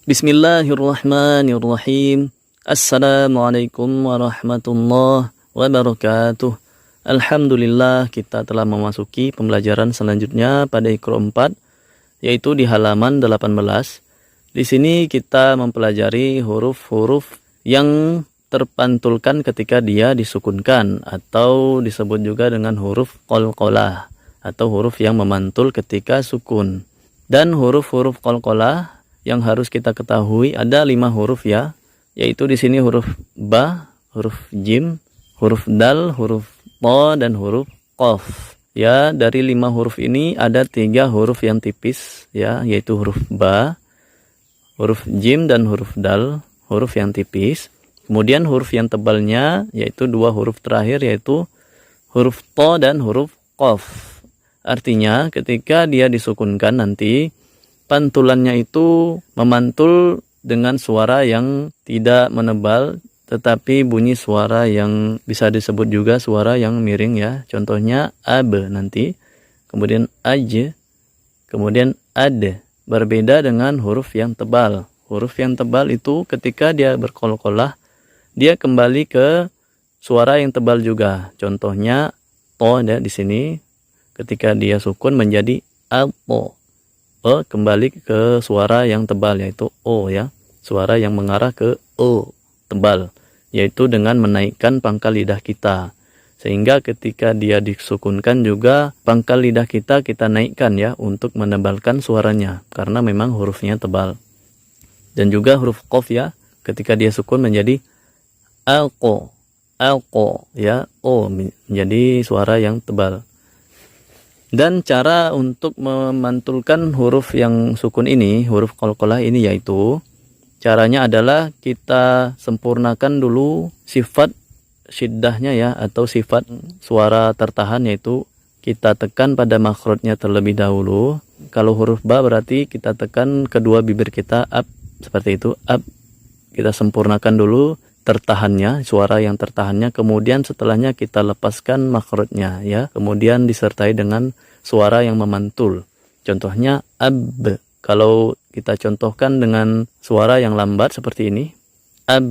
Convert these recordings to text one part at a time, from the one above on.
Bismillahirrahmanirrahim. Assalamualaikum warahmatullahi wabarakatuh. Alhamdulillah, kita telah memasuki pembelajaran selanjutnya pada Iqra 4, yaitu di halaman 18. Di sini kita mempelajari huruf-huruf yang terpantulkan ketika dia disukunkan, atau disebut juga dengan huruf qalqalah, atau huruf yang memantul ketika sukun. Dan huruf-huruf qalqalah yang harus kita ketahui ada 5 huruf ya, yaitu di sini huruf ba, huruf jim, huruf dal, huruf to, dan huruf qaf. Ya, dari 5 huruf ini ada 3 huruf yang tipis ya, yaitu huruf ba, huruf jim, dan huruf dal, huruf yang tipis. Kemudian huruf yang tebalnya yaitu 2 huruf terakhir, yaitu huruf to dan huruf qaf. Artinya ketika dia disukunkan nanti pantulannya itu memantul dengan suara yang tidak menebal, tetapi bunyi suara yang bisa disebut juga suara yang miring ya. Contohnya ab nanti, kemudian aj, kemudian ad. Berbeda dengan huruf yang tebal. Huruf yang tebal itu ketika dia berqalqalah, dia kembali ke suara yang tebal juga. Contohnya to ya, di sini ketika dia sukun menjadi alpo. Kembali ke suara yang tebal, yaitu o ya, suara yang mengarah ke o tebal, yaitu dengan menaikkan pangkal lidah kita, sehingga ketika dia disukunkan juga pangkal lidah kita naikkan ya, untuk menebalkan suaranya karena memang hurufnya tebal. Dan juga huruf qaf ya, ketika dia sukun menjadi alqo ya, o menjadi suara yang tebal. Dan cara untuk memantulkan huruf yang sukun ini, huruf qalqalah ini, yaitu caranya adalah kita sempurnakan dulu sifat syiddahnya ya, atau sifat suara tertahan, yaitu kita tekan pada makhrajnya terlebih dahulu. Kalau huruf ba berarti kita tekan kedua bibir kita ab, seperti itu, ab. Kita sempurnakan dulu tertahannya, suara yang tertahannya, kemudian setelahnya kita lepaskan makhrajnya ya, kemudian disertai dengan suara yang memantul. Contohnya ab. Kalau kita contohkan dengan suara yang lambat seperti ini, ab,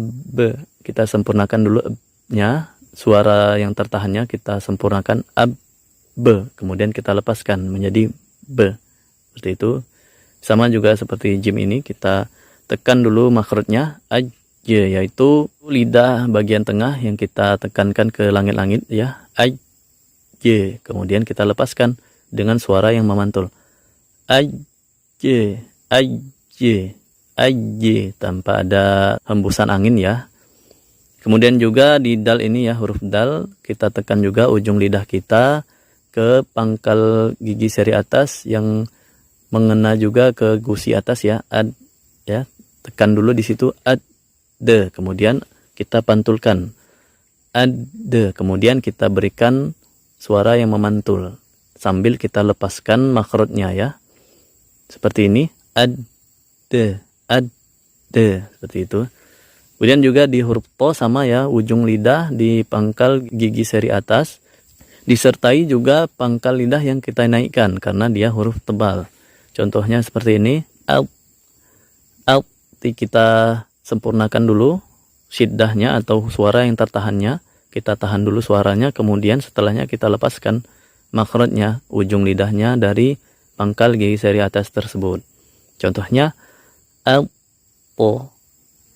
kita sempurnakan dulu ab-nya, suara yang tertahannya kita sempurnakan ab, kemudian kita lepaskan menjadi b. Seperti itu. Sama juga seperti jim ini, kita tekan dulu makhrajnya aj, yaitu lidah bagian tengah yang kita tekankan ke langit-langit ya, aj, kemudian kita lepaskan dengan suara yang memantul, aj, tanpa ada hembusan angin ya. Kemudian juga di dal ini ya, huruf dal, kita tekan juga ujung lidah kita ke pangkal gigi seri atas yang mengena juga ke gusi atas ya, ad ya, tekan dulu di situ ad, kemudian kita pantulkan ad, kemudian kita berikan suara yang memantul sambil kita lepaskan makhrajnya ya, seperti ini, ad, seperti itu. Kemudian juga di huruf to sama ya, ujung lidah di pangkal gigi seri atas disertai juga pangkal lidah yang kita naikkan karena dia huruf tebal. Contohnya seperti ini, al, kita sempurnakan dulu syiddahnya atau suara yang tertahannya, kita tahan dulu suaranya, kemudian setelahnya kita lepaskan makhrajnya, ujung lidahnya dari pangkal gigi seri atas tersebut. Contohnya alpo,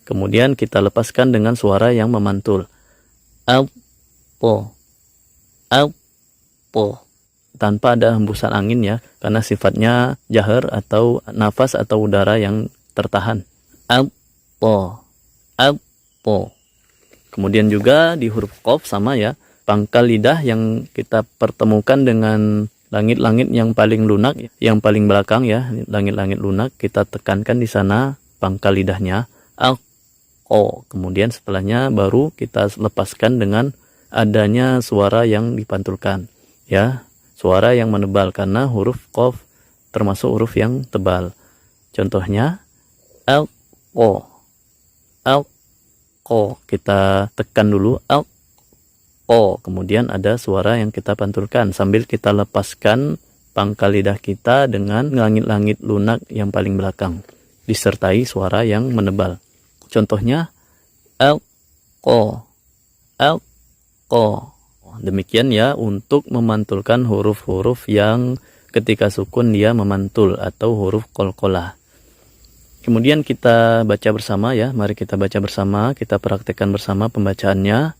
kemudian kita lepaskan dengan suara yang memantul, alpo, tanpa ada hembusan angin ya, karena sifatnya jahar atau nafas atau udara yang tertahan. Alpo. Kemudian juga di huruf qaf sama ya, pangkal lidah yang kita pertemukan dengan langit-langit yang paling lunak, yang paling belakang ya, langit-langit lunak, kita tekankan di sana pangkal lidahnya, alqo. Kemudian setelahnya baru kita lepaskan dengan adanya suara yang dipantulkan ya, suara yang menebal karena huruf qaf termasuk huruf yang tebal. Contohnya alqo, kita tekan dulu alqo, kemudian ada suara yang kita pantulkan sambil kita lepaskan pangkal lidah kita dengan langit-langit lunak yang paling belakang disertai suara yang menebal. Contohnya alqa, alqa. Demikian ya untuk memantulkan huruf-huruf yang ketika sukun dia memantul atau huruf qalqalah. Kemudian kita baca bersama ya. Mari kita baca bersama, kita praktekkan bersama pembacaannya.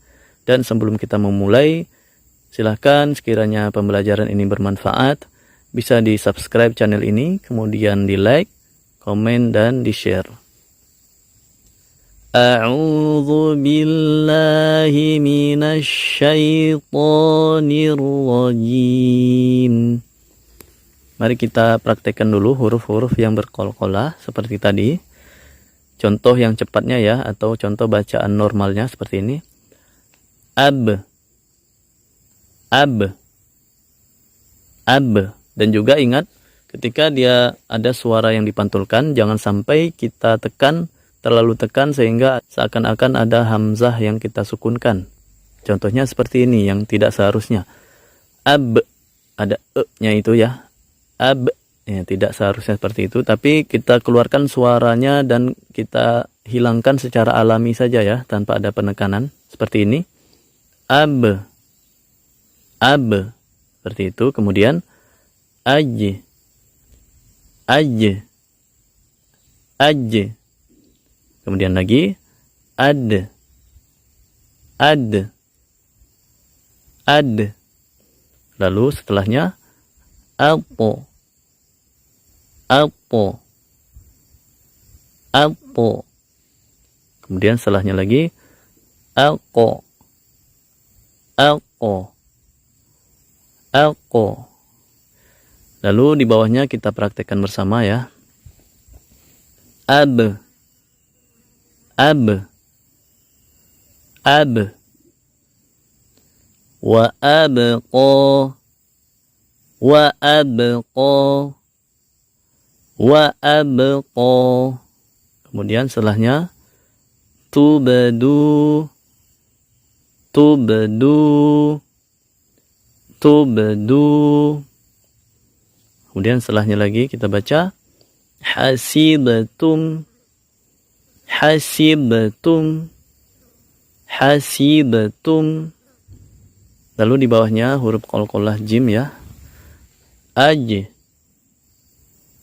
Dan sebelum kita memulai, silahkan sekiranya pembelajaran ini bermanfaat, bisa di subscribe channel ini, kemudian di like, komen, dan di share. A'udzu billahi minasy syaithanir rajim. Mari kita praktekkan dulu huruf-huruf yang berqalqalah seperti tadi. Contoh yang cepatnya ya, atau contoh bacaan normalnya seperti ini. Ab, ab, ab. Dan juga ingat, ketika dia ada suara yang dipantulkan, jangan sampai kita tekan, terlalu tekan sehingga seakan-akan ada hamzah yang kita sukunkan. Contohnya seperti ini yang tidak seharusnya. Ab, ada e-nya itu ya. Ab, ya, tidak seharusnya seperti itu, tapi kita keluarkan suaranya dan kita hilangkan secara alami saja ya, tanpa ada penekanan. Seperti ini. Ab, ab. Seperti itu. Kemudian aj, aj, aj. Kemudian lagi ad, ad, ad. Lalu setelahnya alpo, alpo, alpo. Kemudian setelahnya lagi alko, alko, alko. Lalu di bawahnya kita praktekkan bersama ya. Ab, ab, ab. Wa abqa, wa abqa, wa abqa. Kemudian setelahnya tubadu, tubadu, tubadu. Kemudian setelahnya lagi kita baca hasibatum, hasibatum, hasibatum. Lalu di bawahnya huruf qalqalah jim ya. Aj,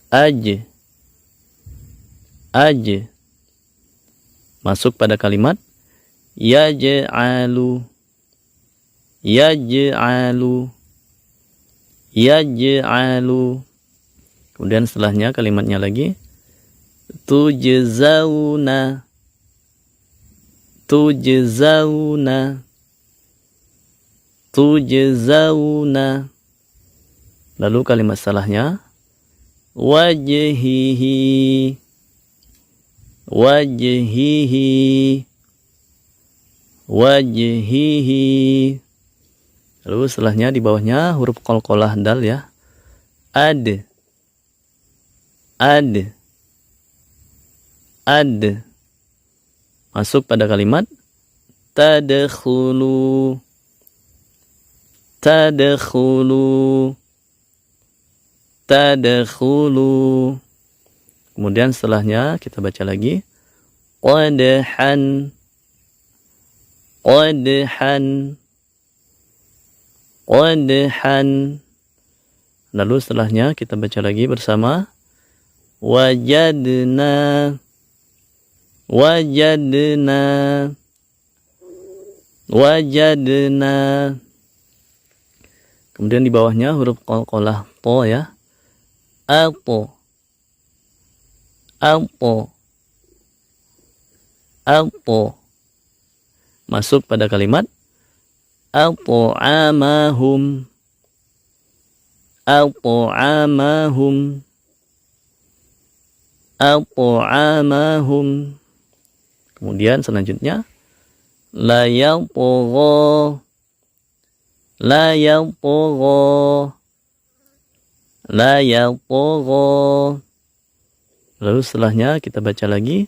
aj, aj. Masuk pada kalimat yaj'alu, yaj'alu, yaj'alu. Kemudian setelahnya kalimatnya lagi tujzauna, tujzauna, tujzauna. Lalu kalimat setelahnya wajhihi, wajhihi, wajhihi. Lalu setelahnya di bawahnya huruf qalqalah dal ya. Ad, ad, ad. Masuk pada kalimat tadkhulu, tadkhulu, tadkhulu. Kemudian setelahnya kita baca lagi qadhan, qadhan, qadhan. Lalu setelahnya kita baca lagi bersama wajadna, wajadna, wajadna. Kemudian di bawahnya huruf qalqalah to ya. Alpo, alpo, alpo. Masuk pada kalimat alpo amahum, alpo amahum, alpo amahum. Kemudian selanjutnya la yalpogho, la yalpogho, la yalpogho. Lalu setelahnya kita baca lagi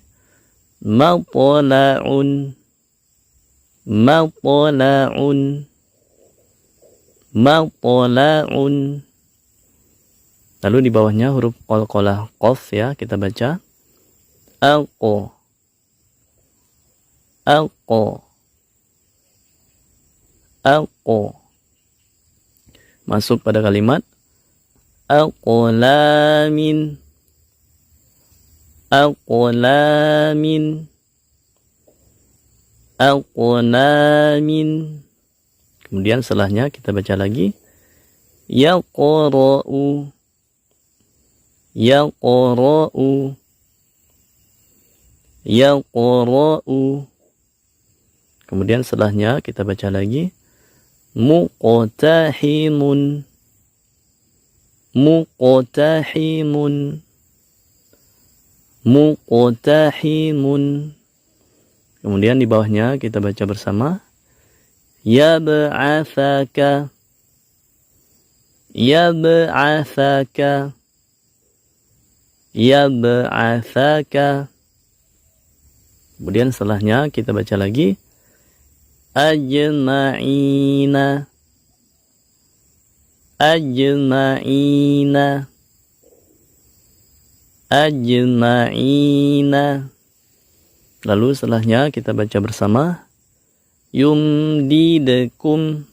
maqla'un, maqla'un, maqla'un. Lalu di bawahnya huruf qalqalah qaf ya, kita baca Alqa. Alqa. Alqa. Masuk pada kalimat aqlamin. Aqlamin. Aqlamin. Kemudian setelahnya kita baca lagi yaqra'u. Yaqra'u. Yaqra'u. Kemudian setelahnya kita baca lagi muqtahimun. Muqtahimun. Muqtahimun. Kemudian di bawahnya kita baca bersama yab'athaka. Yab'athaka. Yab'athaka. Kemudian setelahnya kita baca lagi ajma'ina. Ajma'ina. Ajma'ina. Lalu setelahnya kita baca bersama yumdidakum.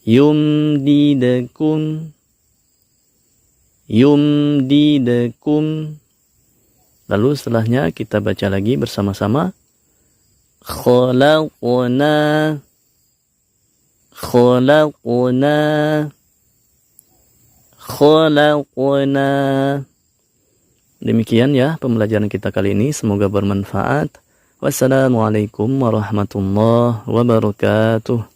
Yumdidakum. Yumdidakum. Lalu setelahnya kita baca lagi bersama-sama khalaqna. Khalaqna. Khalaqna. Demikian ya pembelajaran kita kali ini, semoga bermanfaat. Wassalamualaikum warahmatullahi wabarakatuh.